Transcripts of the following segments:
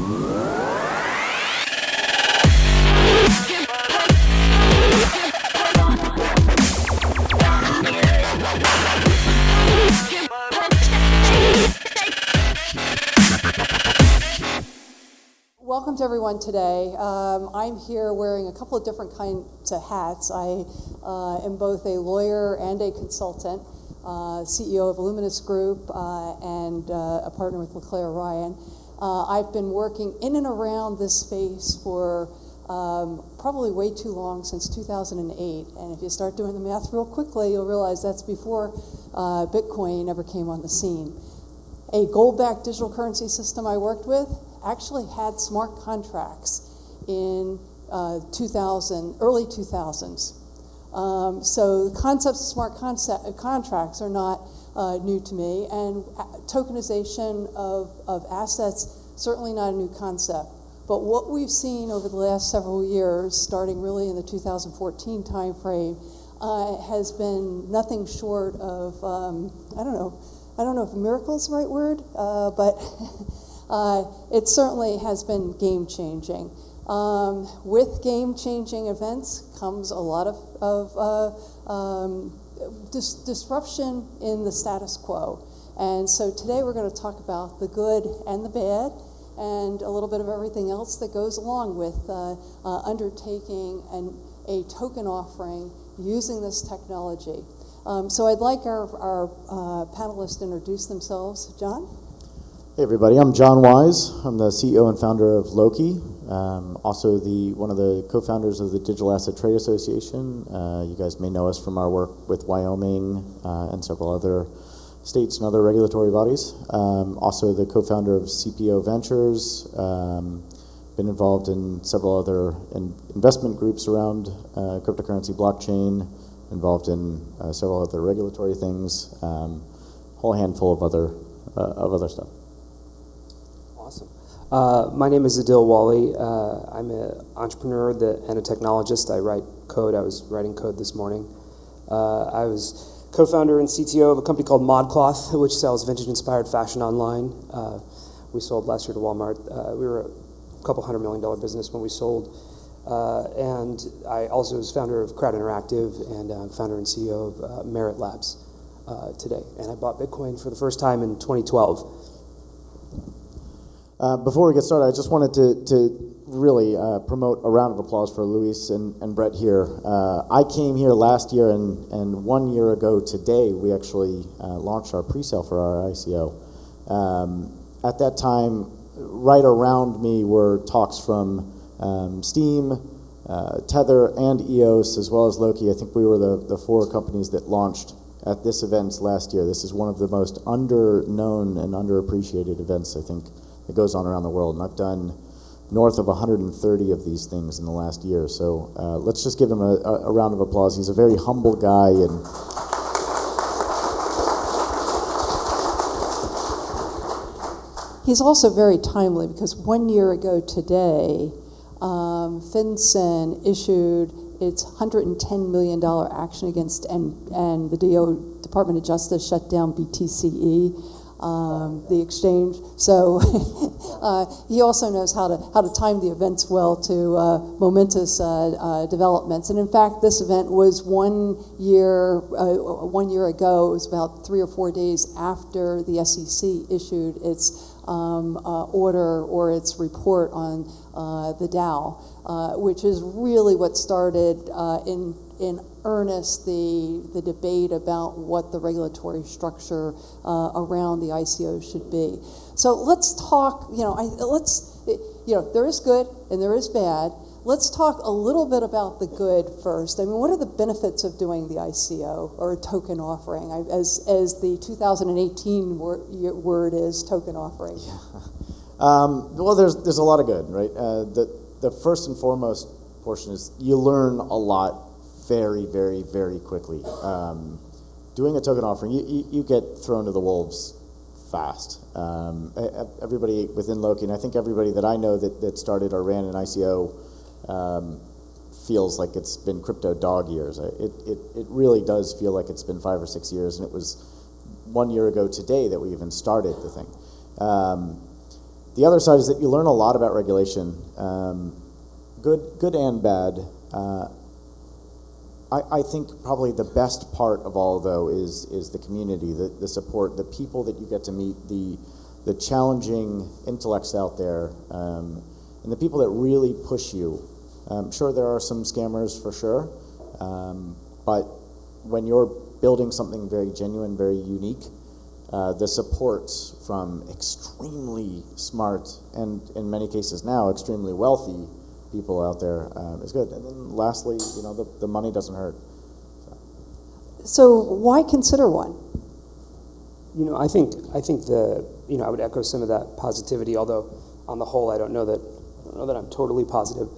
Welcome to everyone today. I'm here wearing a couple of different kinds of hats. I am both a lawyer and a consultant, CEO of Luminous Group, and a partner with LeClaire Ryan. I've been working in and around this space for probably way too long, since 2008. And if you start doing the math real quickly, you'll realize that's before Bitcoin ever came on the scene. A gold-backed digital currency system I worked with actually had smart contracts in early 2000s. So the concepts of smart contracts are not new to me, and tokenization of assets, certainly not a new concept. But what we've seen over the last several years, starting really in the 2014 timeframe, has been nothing short of, I don't know if miracle is the right word, but it certainly has been game-changing. With game-changing events comes a lot of disruption in the status quo. And so today we're going to talk about the good and the bad, and a little bit of everything else that goes along with undertaking a token offering using this technology. So I'd like our panelists to introduce themselves. John? Hey everybody, I'm John Wise. I'm the CEO and founder of Loki, also one of the co-founders of the Digital Asset Trade Association. You guys may know us from our work with Wyoming and several other states and other regulatory bodies. Also the co-founder of CPO Ventures, been involved in several other investment groups around cryptocurrency, blockchain, involved in several other regulatory things, whole handful of other stuff. Awesome. My name is Adil Wally. I'm an entrepreneur and a technologist. I write code. I was writing code this morning. I was co-founder and CTO of a company called ModCloth, which sells vintage-inspired fashion online. We sold last year to Walmart. We were a couple $100 million business when we sold. And I also was founder of Crowd Interactive and founder and CEO of Merit Labs today. And I bought Bitcoin for the first time in 2012. Before we get started, I just wanted to really promote a round of applause for Luis and Brett here. I came here last year, and 1 year ago today, we actually launched our pre-sale for our ICO. At that time, right around me were talks from Steem, Tether, and EOS, as well as Loki. I think we were the four companies that launched at this event last year. This is one of the most under-known and underappreciated events, I think, that goes on around the world. And I've done north of 130 of these things in the last year. So let's just give him a round of applause. He's a very humble guy. And he's also very timely, because 1 year ago today, FinCEN issued its $110 million action against, and the Department of Justice shut down BTCE. The exchange. So he also knows how to time the events well to momentous developments. And in fact, this event was 1 year ago. It was about 3 or 4 days after the SEC issued its order or its report on the DAO, which is really what started in earnest the debate about what the regulatory structure around the ICO should be. So let's talk, there is good and there is bad. Let's talk a little bit about the good first. I mean, what are the benefits of doing the ICO or a token offering, as the 2018 word is, token offering? Yeah. Well, there's a lot of good, right? The first and foremost portion is you learn a lot very, very, very quickly. Doing a token offering, you get thrown to the wolves fast. Everybody within Loki, and I think everybody that I know that started or ran an ICO feels like it's been crypto dog years. It really does feel like it's been 5 or 6 years, and it was 1 year ago today that we even started the thing. The other side is that you learn a lot about regulation, good and bad. I think probably the best part of all, though, is the community, the support, the people that you get to meet, the challenging intellects out there, and the people that really push you. Sure, there are some scammers for sure, but when you're building something very genuine, very unique, the supports from extremely smart and, in many cases now, extremely wealthy people out there is good. And then lastly, the money doesn't hurt. So why consider one? I think I would echo some of that positivity, although on the whole, I don't know that I'm totally positive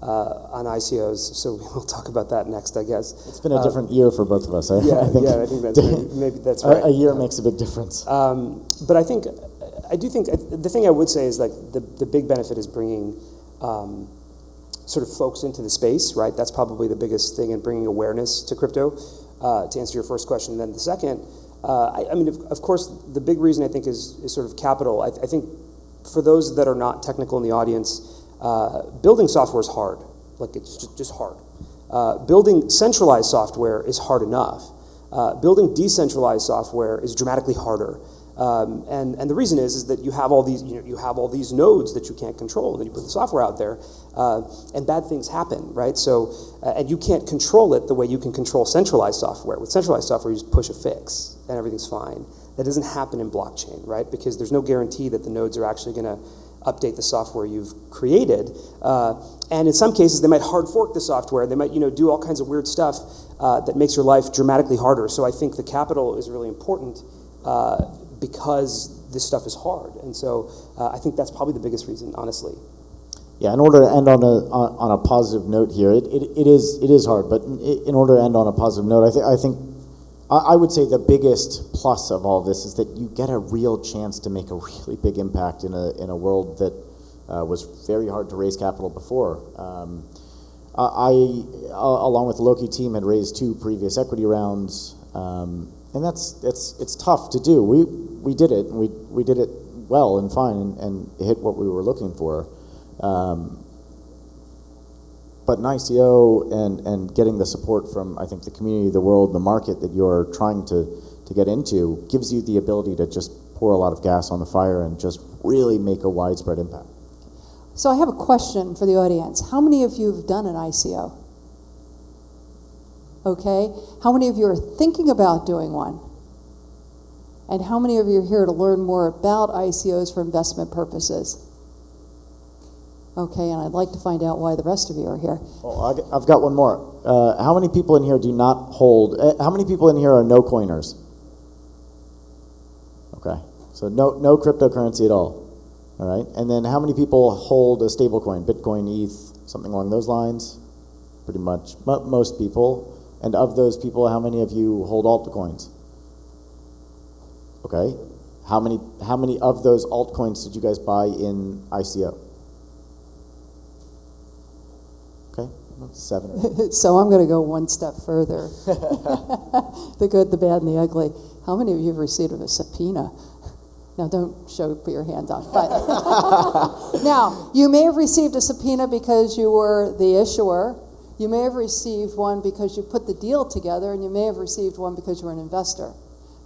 on ICOs, so we'll talk about that next, I guess. It's been a different year for both of us. I think that's maybe that's right. A year makes a big difference. But I do think the thing I would say is like the big benefit is bringing sort of folks into the space, right? That's probably the biggest thing in bringing awareness to crypto. To answer your first question, then the second, I mean, of course, the big reason I think is sort of capital. I think for those that are not technical in the audience, building software is hard. Like, it's just hard. Building centralized software is hard enough. Building decentralized software is dramatically harder. And the reason is that you have all these nodes that you can't control, and then you put the software out there, and bad things happen, right? So, and you can't control it the way you can control centralized software. With centralized software, you just push a fix, and everything's fine. That doesn't happen in blockchain, right? Because there's no guarantee that the nodes are actually going to update the software you've created. And in some cases, they might hard fork the software. They might, do all kinds of weird stuff that makes your life dramatically harder. So I think the capital is really important because this stuff is hard. And so I think that's probably the biggest reason, honestly. Yeah, in order to end on a positive note here, it is hard, but in order to end on a positive note, I would say the biggest plus of all this is that you get a real chance to make a really big impact in a world that was very hard to raise capital before. I along with the Loki team, had raised 2 previous equity rounds, and it's tough to do. We did it, and we did it well and fine, and hit what we were looking for. But an ICO and getting the support from, I think, the community, the world, the market that you're trying to get into gives you the ability to just pour a lot of gas on the fire and just really make a widespread impact. So I have a question for the audience. How many of you have done an ICO? Okay. How many of you are thinking about doing one? And how many of you are here to learn more about ICOs for investment purposes? Okay, and I'd like to find out why the rest of you are here. Well, I've got one more. How many people in here do not hold? How many people in here are no coiners? Okay, so no cryptocurrency at all. All right, and then how many people hold a stable coin, Bitcoin, ETH, something along those lines? Pretty much most people. And of those people, how many of you hold altcoins? Okay, how many of those altcoins did you guys buy in ICO? Okay, 7. So I'm going to go one step further. The good, the bad, and the ugly. How many of you have received a subpoena? Now, don't put your hand up. But now, you may have received a subpoena because you were the issuer. You may have received one because you put the deal together, and you may have received one because you were an investor.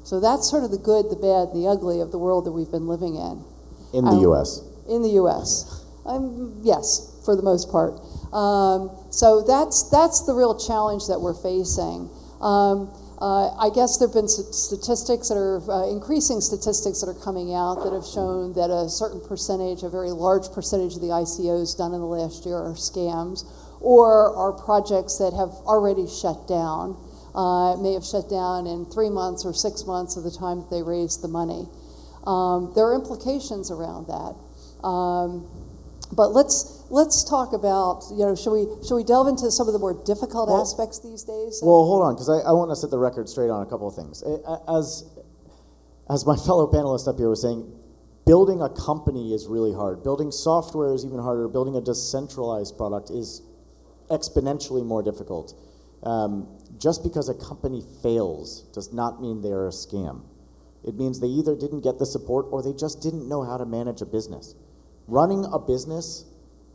So that's sort of the good, the bad, and the ugly of the world that we've been living in. In the U.S. In the U.S. Yes, for the most part. So that's the real challenge that we're facing. I guess there have been statistics that are, increasing statistics that are coming out that have shown that a certain percentage, a very large percentage of the ICOs done in the last year are scams, or are projects that have already shut down, may have shut down in 3 months or 6 months of the time that they raised the money. There are implications around that. But let's talk about, should we delve into some of the more difficult aspects these days? Well, hold on, because I want to set the record straight on a couple of things. As my fellow panelist up here was saying, building a company is really hard. Building software is even harder. Building a decentralized product is exponentially more difficult. Just because a company fails does not mean they're a scam. It means they either didn't get the support or they just didn't know how to manage a business. running a business,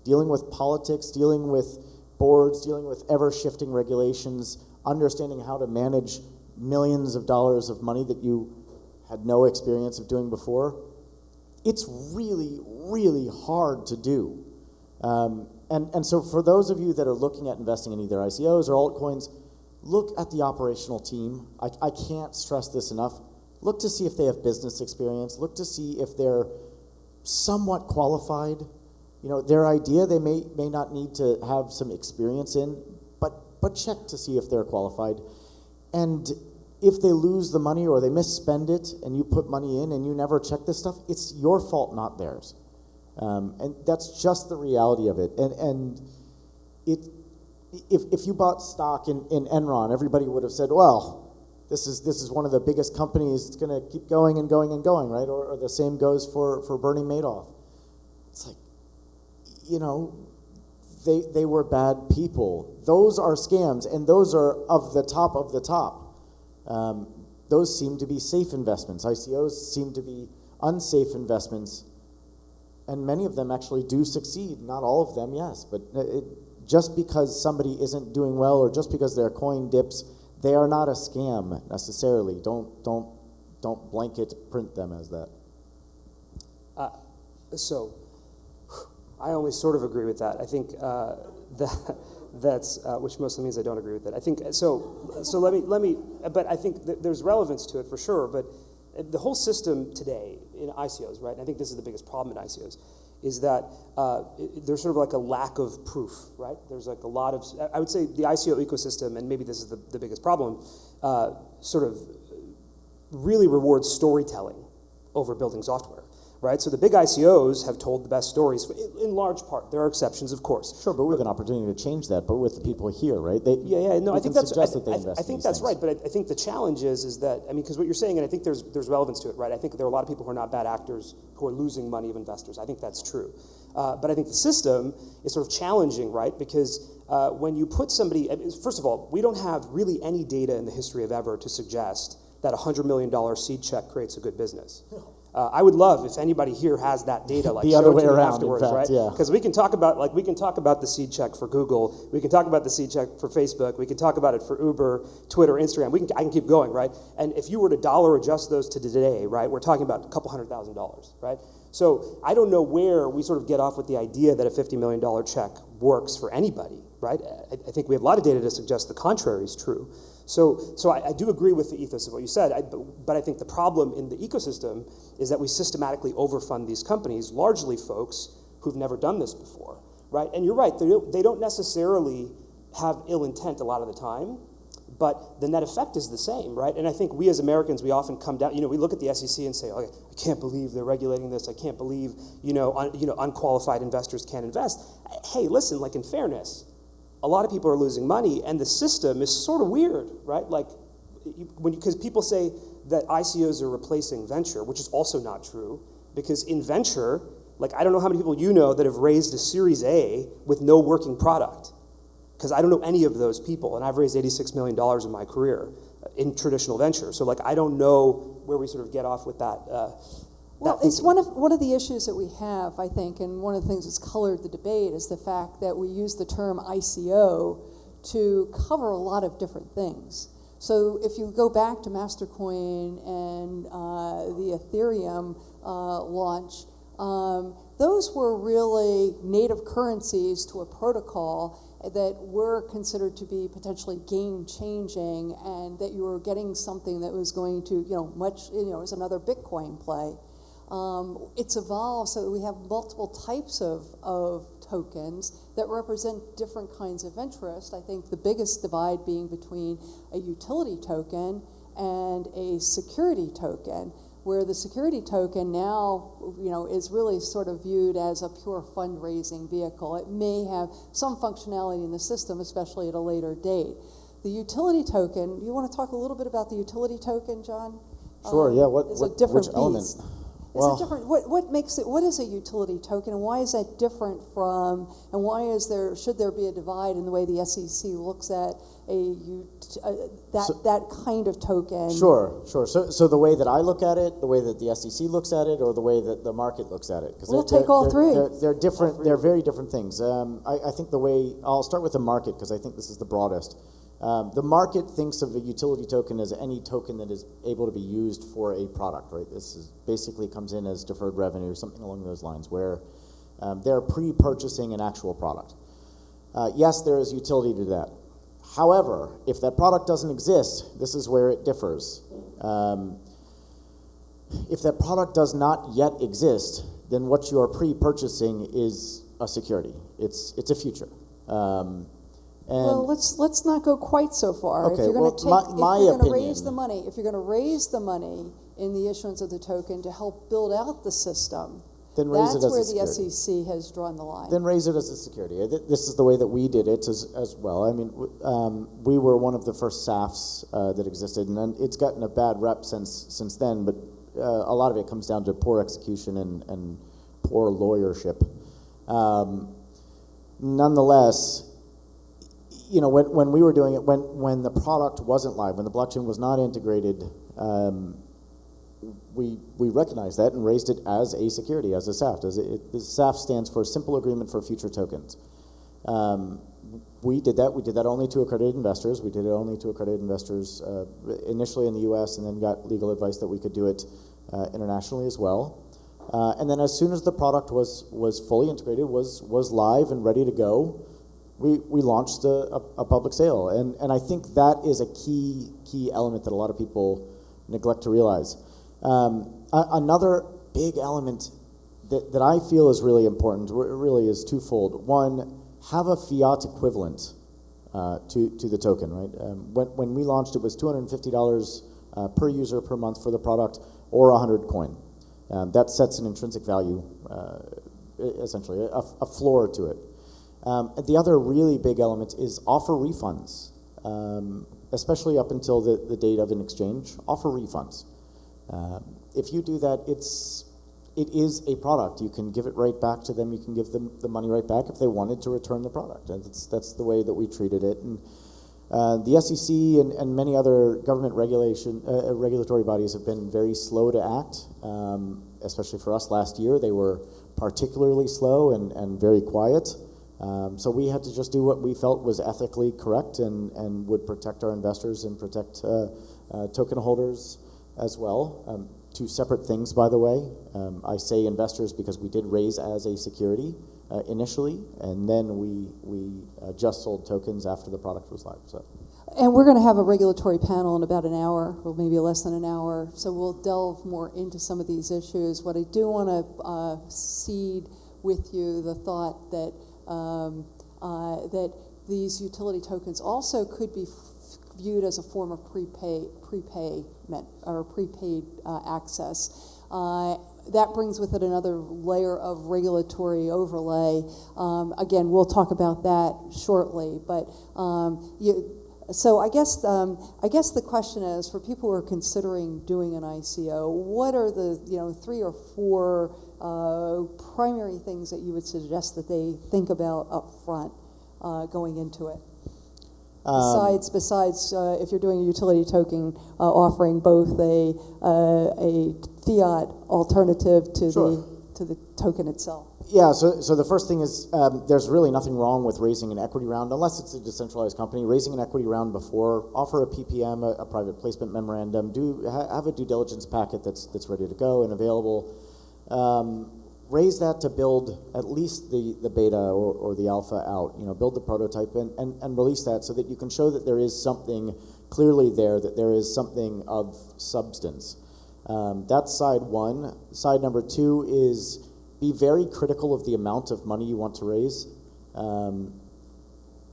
dealing with politics, dealing with boards, dealing with ever-shifting regulations, understanding how to manage millions of dollars of money that you had no experience of doing before, it's really, really hard to do. And so for those of you that are looking at investing in either ICOs or altcoins, look at the operational team. I can't stress this enough. Look to see if they have business experience. Look to see if they're somewhat qualified. You know, their idea they may not need to have some experience in, but check to see if they're qualified. And if they lose the money or they misspend it and you put money in and you never check this stuff, it's your fault, not theirs. And that's just the reality of it. And if you bought stock in Enron, everybody would have said, well, this is one of the biggest companies. It's going to keep going and going and going, right? Or the same goes for Bernie Madoff. It's like, you know, they were bad people. Those are scams, and those are of the top of the top. Those seem to be safe investments. ICOs seem to be unsafe investments, and many of them actually do succeed. Not all of them, yes, but just because somebody isn't doing well or just because their coin dips, they are not a scam necessarily. Don't blanket print them as that. So I only sort of agree with that. I think that's which mostly means I don't agree with it. I think so. So let me. But I think there's relevance to it for sure. But the whole system today in ICOs, right? And I think this is the biggest problem in ICOs, is that there's sort of like a lack of proof, right? There's like a lot of, I would say the ICO ecosystem, and maybe this is the biggest problem, sort of really rewards storytelling over building software, right? So the big ICOs have told the best stories, in large part. There are exceptions, of course. Sure, but we have an opportunity to change that, but with the people here, right? I think that's, I think that's right, but I think the challenge is that, I mean, because what you're saying, and I think there's relevance to it, right? I think there are a lot of people who are not bad actors who are losing money of investors. I think that's true. But I think the system is sort of challenging, right? Because when you put somebody, first of all, we don't have really any data in the history of ever to suggest that a $100 million seed check creates a good business. I would love if anybody here has that data, like the other show way it to me around, afterwards, in fact, right? yeah. Because we can talk about the seed check for Google, we can talk about the seed check for Facebook, we can talk about it for Uber, Twitter, Instagram. I can keep going, right? And if you were to dollar adjust those to today, right, we're talking about a couple $100,000, right? So I don't know where we sort of get off with the idea that a $50 million check works for anybody, right? I think we have a lot of data to suggest the contrary is true. So I do agree with the ethos of what you said, but I think the problem in the ecosystem is that we systematically overfund these companies, largely folks who've never done this before, right? And you're right, they don't necessarily have ill intent a lot of the time, but the net effect is the same, right? And I think we as Americans, we often come down, we look at the SEC and say, okay, I can't believe they're regulating this. I can't believe, unqualified investors can't invest. Hey, listen, like in fairness, a lot of people are losing money, and the system is sort of weird, right? Like, because people say that ICOs are replacing venture, which is also not true, because in venture, like I don't know how many people you know that have raised a Series A with no working product, because I don't know any of those people, and I've raised $86 million in my career in traditional venture. So like I don't know where we sort of get off with that. Well, it's one of the issues that we have, I think, and one of the things that's colored the debate is the fact that we use the term ICO to cover a lot of different things. So if you go back to Mastercoin and the Ethereum launch, those were really native currencies to a protocol that were considered to be potentially game-changing, and that you were getting something that was going to, it was another Bitcoin play. It's evolved so that we have multiple types of tokens that represent different kinds of interest. I think the biggest divide being between a utility token and a security token, where the security token now, is really sort of viewed as a pure fundraising vehicle. It may have some functionality in the system, especially at a later date. The utility token, you want to talk a little bit about the utility token, John? Sure, yeah. It's a different which element? beast. Is it different? What makes it? What is a utility token, and why is that different from? And why should there be a divide in the way the SEC looks at that kind of token? Sure. So the way that I look at it, the way that the SEC looks at it, or the way that the market looks at it? Because we'll take all three. They're different. They're very different things. I think I'll start with the market because I think this is the broadest. The market thinks of a utility token as any token that is able to be used for a product, right? Basically comes in as deferred revenue or something along those lines, where they're pre-purchasing an actual product. Yes, there is utility to that. However, if that product doesn't exist, this is where it differs. If that product does not yet exist, then what you are pre-purchasing is a security. It's a future. Well, let's not go quite so far. Okay, if you're going to raise the money in the issuance of the token to help build out the system, then raise that's it as where a the security. SEC has drawn the line. Then raise it as a security. This is the way that we did it as well. I mean, we were one of the first SAFs that existed, and then it's gotten a bad rep since then. But a lot of it comes down to poor execution and poor lawyership. Nonetheless, you know, when we were doing it, when the product wasn't live, when the blockchain was not integrated, we recognized that and raised it as a security, as a SAF. The SAF stands for Simple Agreement for Future Tokens. We did that. We did that only to accredited investors. We did it only to accredited investors initially in the U.S. and then got legal advice that we could do it internationally as well. And then as soon as the product was fully integrated, was live and ready to go, we launched a public sale. And I think that is a key element that a lot of people neglect to realize. Another big element that I feel is really important, really is twofold. One, have a fiat equivalent to the token, right? When we launched, it was $250 per user per month for the product, or 100 coin. That sets an intrinsic value, essentially, a floor to it. The other really big element is offer refunds, especially up until the date of an exchange. Offer refunds. If you do that, it is a product. You can give it right back to them. You can give them the money right back if they wanted to return the product. And that's the way that we treated it. And the SEC and many other government regulatory bodies have been very slow to act, especially for us last year. They were particularly slow and very quiet. So we had to just do what we felt was ethically correct and would protect our investors and protect token holders as well. Two separate things, by the way. I say investors because we did raise as a security initially, and then we just sold tokens after the product was live. So. And we're going to have a regulatory panel in about an hour, or maybe less than an hour, so we'll delve more into some of these issues. What I do want to seed with you the thought that that these utility tokens also could be viewed as a form of prepayment or prepaid access. That brings with it another layer of regulatory overlay. Again, we'll talk about that shortly. But so I guess the question is, for people who are considering doing an ICO, what are the 3 or 4 primary things that you would suggest that they think about up front going into it? Besides, if you're doing a utility token offering both a fiat alternative to Sure. the token itself. Yeah, so the first thing is there's really nothing wrong with raising an equity round, unless it's a decentralized company. Raising an equity round before, offer a PPM, a private placement memorandum, have a due diligence packet that's ready to go and available. Raise that to build at least the beta or the alpha out, build the prototype and release that so that you can show that there is something clearly there, that there is something of substance. That's side one. Side number 2 is be very critical of the amount of money you want to raise.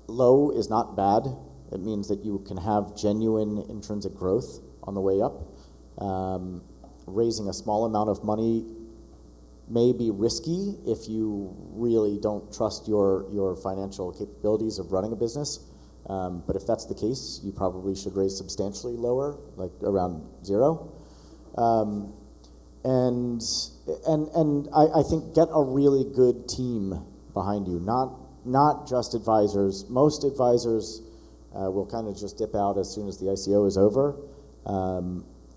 Low is not bad. It means that you can have genuine intrinsic growth on the way up. Raising a small amount of money may be risky if you really don't trust your financial capabilities of running a business. But if that's the case, you probably should raise substantially lower, like around 0. and I think get a really good team behind you, not just advisors. Most advisors will kind of just dip out as soon as the ICO is over.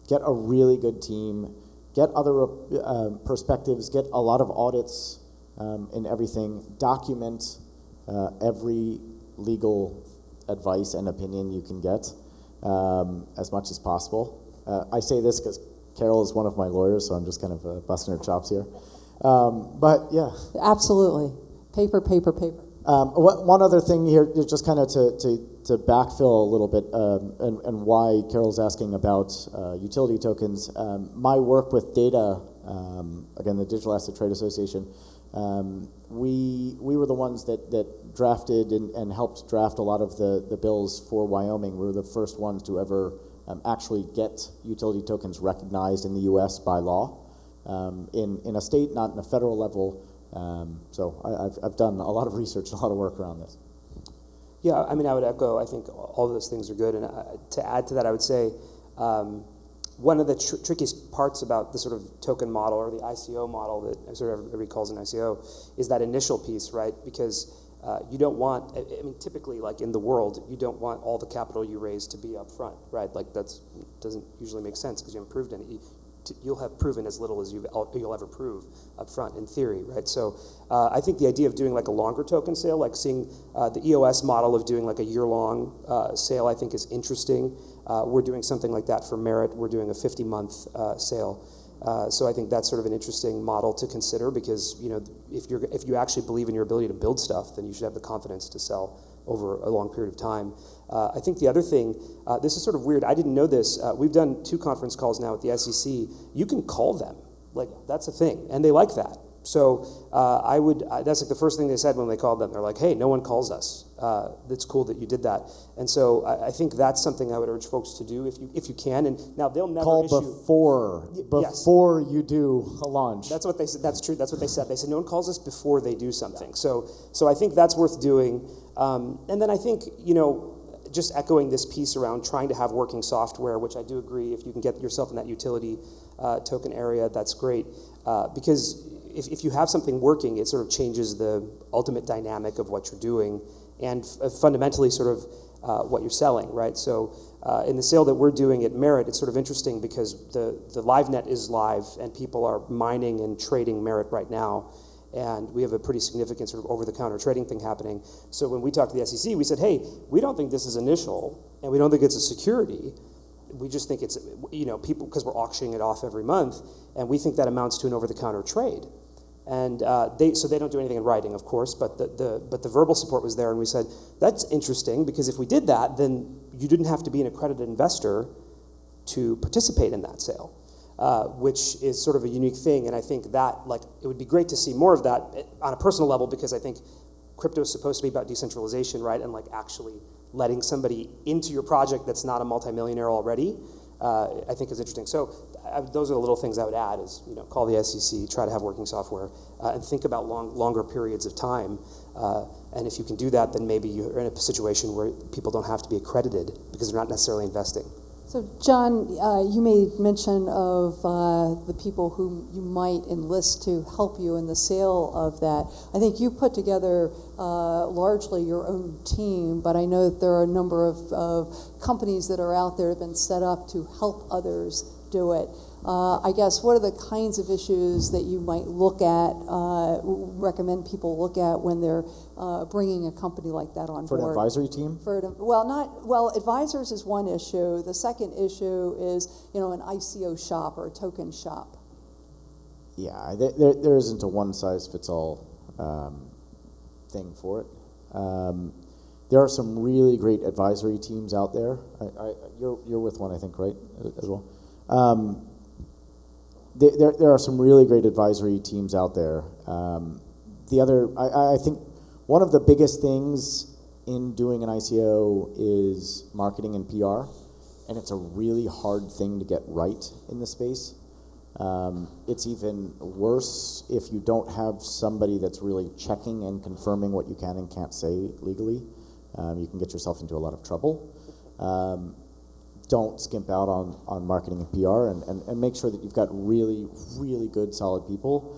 Get a really good team, get other perspectives, get a lot of audits in everything, document every legal advice and opinion you can get as much as possible. I say this because Carol is one of my lawyers, so I'm just kind of busting her chops here. But yeah. Absolutely. Paper, paper, paper. One other thing here, just kind of to backfill a little bit, and why Carol's asking about utility tokens. My work with DATA, again, the Digital Asset Trade Association, we were the ones that drafted and helped draft a lot of the bills for Wyoming. We were the first ones to ever actually get utility tokens recognized in the U.S. by law, in a state, not in a federal level. So I've done a lot of research, a lot of work around this. Yeah, I mean, I would echo, I think all of those things are good. And to add to that, I would say one of the trickiest parts about the sort of token model or the ICO model that sort of everybody calls an ICO is that initial piece, right? Because you don't want, I mean, typically, like in the world, you don't want all the capital you raise to be up front, right? Like doesn't usually make sense because you haven't proved any. You'll have proven as little as you'll ever prove up front in theory, right? So I think the idea of doing like a longer token sale, like seeing the EOS model of doing like a year-long sale, I think is interesting. We're doing something like that for Merit. We're doing a 50-month sale. So I think that's sort of an interesting model to consider because, you know, if you actually believe in your ability to build stuff, then you should have the confidence to sell over a long period of time. I think the other thing, this is sort of weird, I didn't know this, we've done 2 conference calls now with the SEC. You can call them, like that's a thing, and they like that. So that's like the first thing they said when they called them. They're like, hey, no one calls us. It's cool that you did that. And so I think that's something I would urge folks to do if you can. And now they'll never call issue. before you do a launch. That's what they said. That's true. That's what they said. They said no one calls us before they do something. So I think that's worth doing. And then I think, you know, just echoing this piece around trying to have working software, which I do agree, if you can get yourself in that utility token area, that's great. Because if you have something working, it sort of changes the ultimate dynamic of what you're doing and fundamentally sort of what you're selling, right? So in the sale that we're doing at Merit, it's sort of interesting because the LiveNet is live and people are mining and trading Merit right now. And we have a pretty significant sort of over-the-counter trading thing happening. So when we talked to the SEC, we said, hey, we don't think this is initial, and we don't think it's a security. We just think it's, you know, people, because we're auctioning it off every month, and we think that amounts to an over-the-counter trade. And so they don't do anything in writing, of course, but the verbal support was there, and we said, that's interesting, because if we did that, then you didn't have to be an accredited investor to participate in that sale. Which is sort of a unique thing, and I think that, like, it would be great to see more of that on a personal level, because I think crypto is supposed to be about decentralization, right, and like actually letting somebody into your project that's not a multimillionaire already, I think is interesting. So those are the little things I would add is, you know, call the SEC, try to have working software, and think about longer periods of time, and if you can do that, then maybe you're in a situation where people don't have to be accredited because they're not necessarily investing. So, John, you made mention of the people whom you might enlist to help you in the sale of that. I think you put together largely your own team, but I know that there are a number of companies that are out there that have been set up to help others do it. I guess, what are the kinds of issues that you might look at, recommend people look at when they're bringing a company like that on board? For an advisory team? Advisors is one issue. The second issue is, you know, an ICO shop or a token shop. Yeah, there isn't a one-size-fits-all thing for it. There are some really great advisory teams out there. You're with one, I think, right, as well? There are some really great advisory teams out there. I think one of the biggest things in doing an ICO is marketing and PR, and it's a really hard thing to get right in the space. It's even worse if you don't have somebody that's really checking and confirming what you can and can't say legally. You can get yourself into a lot of trouble. don't skimp out on marketing and PR, and make sure that you've got really, really good, solid people.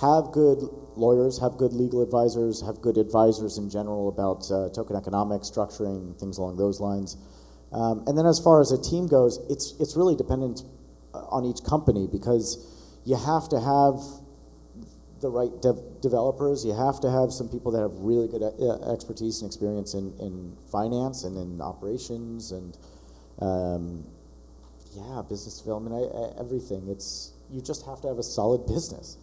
Have good lawyers, have good legal advisors, have good advisors in general about token economics, structuring, things along those lines. And then as far as a team goes, it's really dependent on each company, because you have to have the right developers. You have to have some people that have really good expertise and experience in finance and in operations and business development, everything. You just have to have a solid business.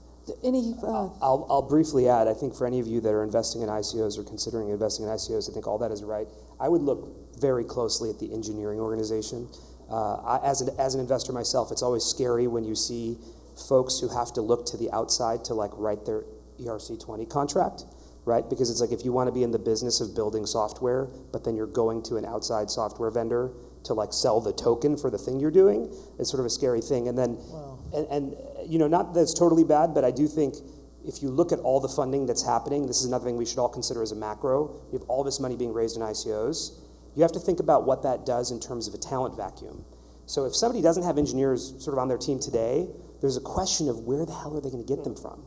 Any, I'll briefly add, I think for any of you that are investing in ICOs or considering investing in ICOs, I think all that is right. I would look very closely at the engineering organization. As an investor myself, it's always scary when you see folks who have to look to the outside to like write their ERC-20 contract, right? Because it's like, if you want to be in the business of building software, but then you're going to an outside software vendor to like sell the token for the thing you're doing, it's sort of a scary thing. And then, and you know, not that it's totally bad, but I do think if you look at all the funding that's happening, this is another thing we should all consider as a macro. You have all this money being raised in ICOs. You have to think about what that does in terms of a talent vacuum. So if somebody doesn't have engineers sort of on their team today, there's a question of where the hell are they going to get them from,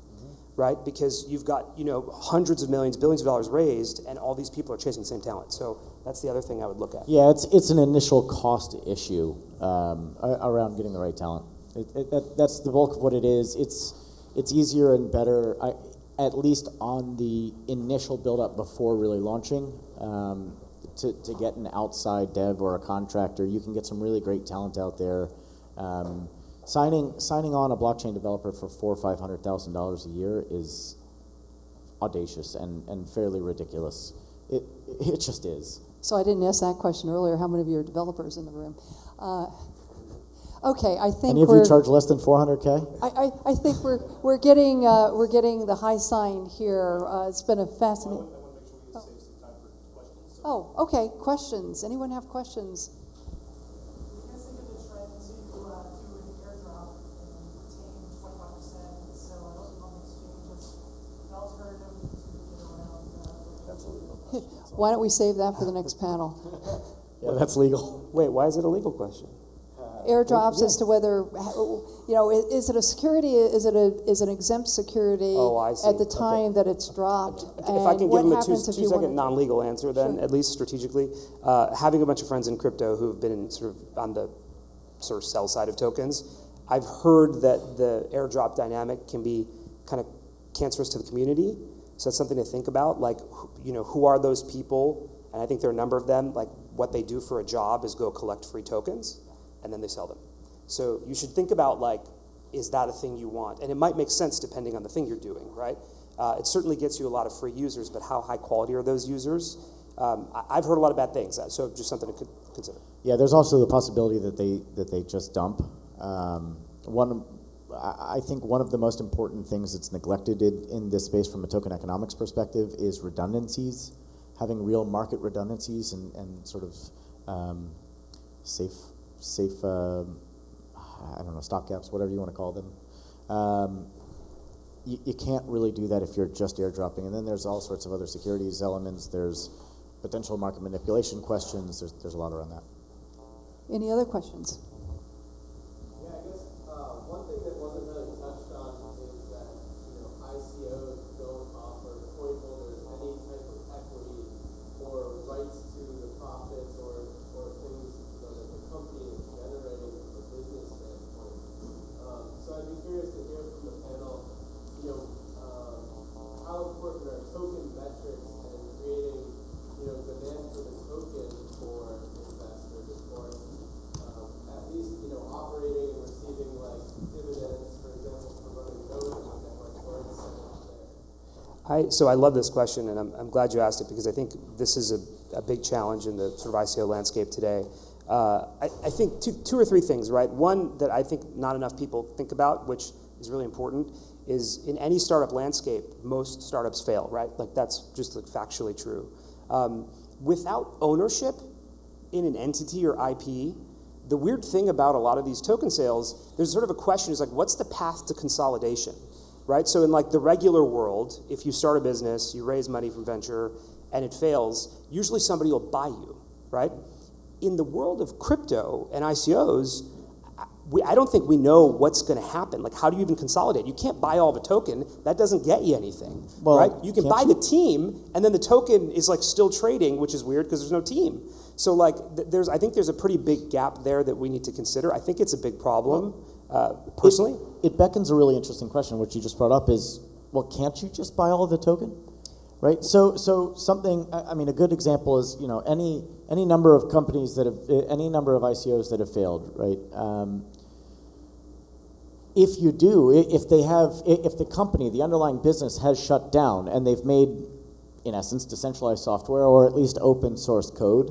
right? Because you've got, you know, hundreds of millions, billions of dollars raised, and all these people are chasing the same talent. So that's the other thing I would look at. Yeah, it's an initial cost issue around getting the right talent. That's the bulk of what it is. It's easier and better, at least on the initial build-up before really launching, to get an outside dev or a contractor. You can get some really great talent out there. Signing on a blockchain developer for $400,000 or $500,000 a year is audacious and fairly ridiculous. It just is. so I didn't ask that question earlier. How many of you are developers in the room? Okay, I think Any of you charge less than $400K? I think we're getting the high sign here. It's been a fascinating. Oh, okay. Questions. Anyone have questions? You guys think of the trend to do an airdrop and retain 25%, so I don't know exchange as an alternative to get around. Absolutely. Why don't we save that for the next panel? Yeah, that's legal. Wait, why is it a legal question? Airdrops as to whether, you know, is it a security? Is it an exempt security Oh, I see. at the time that it's dropped? If I can give them a happens if you two-second wanna- non-legal answer, then Sure. at least strategically, having a bunch of friends in crypto who've been sort of on the sort of sell side of tokens, I've heard that the airdrop dynamic can be kind of cancerous to the community. So that's something to think about. Like, you know, who are those people? And I think there are a number of them. Like, what they do for a job is go collect free tokens, and then they sell them. So you should think about, like, is that a thing you want? And it might make sense depending on the thing you're doing, right? It certainly gets you a lot of free users, but how high quality are those users? I've heard a lot of bad things, so just something to consider. Yeah, there's also the possibility that they just dump. I think one of the most important things that's neglected in this space from a token economics perspective is redundancies, having real market redundancies and sort of safe I don't know, stopgaps, whatever you want to call them. You can't really do that if you're just airdropping. And then there's all sorts of other securities elements. There's potential market manipulation questions. There's a lot around that. Any other questions? Yeah, I guess one thing that wasn't really touched on is that, you know, ICOs don't offer coin holders any type of equity or rights to the profits or things, you know, that the company is generating from a business standpoint. So I'd be curious to hear from the panel, you know, how important are token metrics and creating, you know, demand for the token for investors, or at least, you know, operating and receiving like dividends, for example, for running nodes on the network, or incentives there? So I love this question, and I'm glad you asked it, because I think this is a big challenge in the sort of ICO landscape today. I think two or three things, right? One that I think not enough people think about, which is really important, is in any startup landscape, most startups fail, right? Like, that's just like factually true. Without ownership in an entity or IP, the weird thing about a lot of these token sales, there's sort of a question, is like, what's the path to consolidation, right? So in like the regular world, if you start a business, you raise money from venture, and it fails, usually somebody will buy you, right? in the world of crypto and ICOs, I don't think we know what's going to happen. Like, how do you even consolidate? You can't buy all the token. That doesn't get you anything, Well, right? You can can't buy you? the team, and then the token is like still trading, which is weird because there's no team. So like, I think there's a pretty big gap there that we need to consider. I think it's a big problem, personally. It beckons a really interesting question, which you just brought up is, well, can't you just buy all of the token? Right? So something, I mean, a good example is, you know, any number of companies that have, any number of ICOs that have failed, right? If you do, if the company, the underlying business has shut down and they've made, in essence, decentralized software or at least open source code,